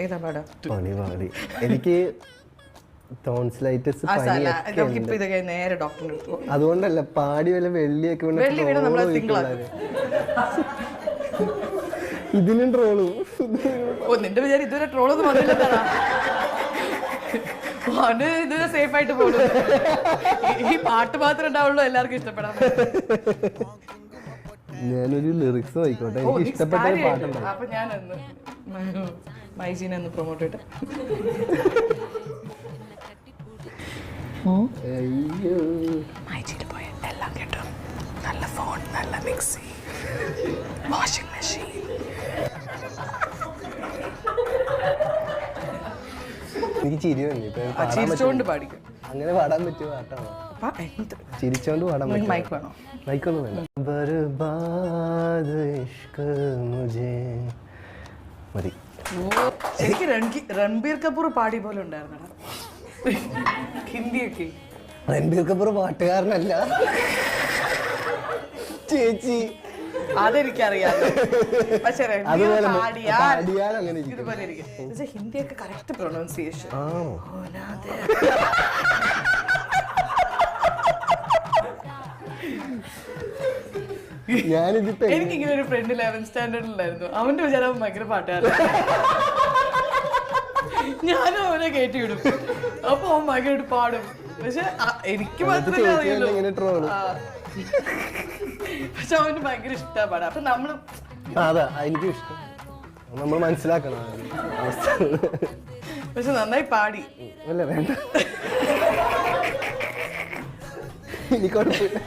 ഏതാ പാടാ? എനിക്ക് ടോൺസിലൈറ്റിസ് നേരെ ഡോക്ടറിന്റെ. അതുകൊണ്ടല്ല, പാടി വല്ല വെള്ളിയൊക്കെ ഇതിനും ട്രോളും. നിന്റെ വിചാരം ഇതുവരെ ട്രോളൊന്നും വന്നില്ലെന്നാ? ഇതുവരെ സേഫ് ആയിട്ട് പോകും. ഈ പാട്ട് മാത്രമേ ഉണ്ടാവുള്ളൂ എല്ലാവർക്കും ഇഷ്ടപ്പെടാൻ. ഞാനൊരു ലിറിക്സ് ആയിക്കോട്ടെ, എനിക്ക് ഇഷ്ടപ്പെട്ട പാട്ടുണ്ട്. അപ്പൊ ഞാനൊന്ന് മൈജീനെ ഒന്ന് പ്രൊമോട്ട് ചെയ്തിട്ട്. മൈജിയിൽ പോയി എല്ലാം കിട്ടും. നല്ല ഫോൺ, നല്ല മിക്സി, വാഷിംഗ് മെഷീൻ. എനിക്ക് ചിരി വന്നു. ചിരിച്ചോണ്ട് പാടിക്കും. അങ്ങനെ പാടാൻ പറ്റിയ പാട്ടാണോ? ചിരിച്ചോണ്ട് പാടാൻ പറ്റും. മൈക്ക് വേണോ? മൈക്കൊന്നും വേണ്ട. ബർബാദ് ഇഷ്ക് മുझे മതി. എനിക്ക് രൺബീർ കപൂർ പാടി പോലെ ഉണ്ടായിരുന്നടാ ഹിന്ദിയൊക്കെ. രൺബീർ കപൂർ പാട്ടുകാരനല്ല ചേച്ചി, അതെനിക്കറിയാം. പക്ഷെ അങ്ങനെ ഇതുപോലെ ഹിന്ദിയൊക്കെ കറക്റ്റ് പ്രൊനൗൺസിയേഷൻ. എനിക്കിങ്ങനെ ഒരു ഫ്രണ്ട് 11th സ്റ്റാൻഡേർഡിലായിരുന്നു. അവന്റെ വിചാരം ഭയങ്കര പാട്ടുകാരൻ. ഞാനും അവനെ കയറ്റി വിടും. അപ്പൊ അവൻ ഭയങ്കരമായിട്ട് പാടും. പക്ഷെ എനിക്ക് മാത്രമേ അറിയുള്ളൂ. പക്ഷെ അവന് ഭയങ്കര ഇഷ്ടമാണ് പാടാം. അപ്പൊ നമ്മള് എനിക്കും ഇഷ്ടം, നമ്മൾ മനസ്സിലാക്കണം. പക്ഷെ നന്നായി പാടി. അല്ല വേണ്ട, ഇനി കുഴപ്പമില്ല.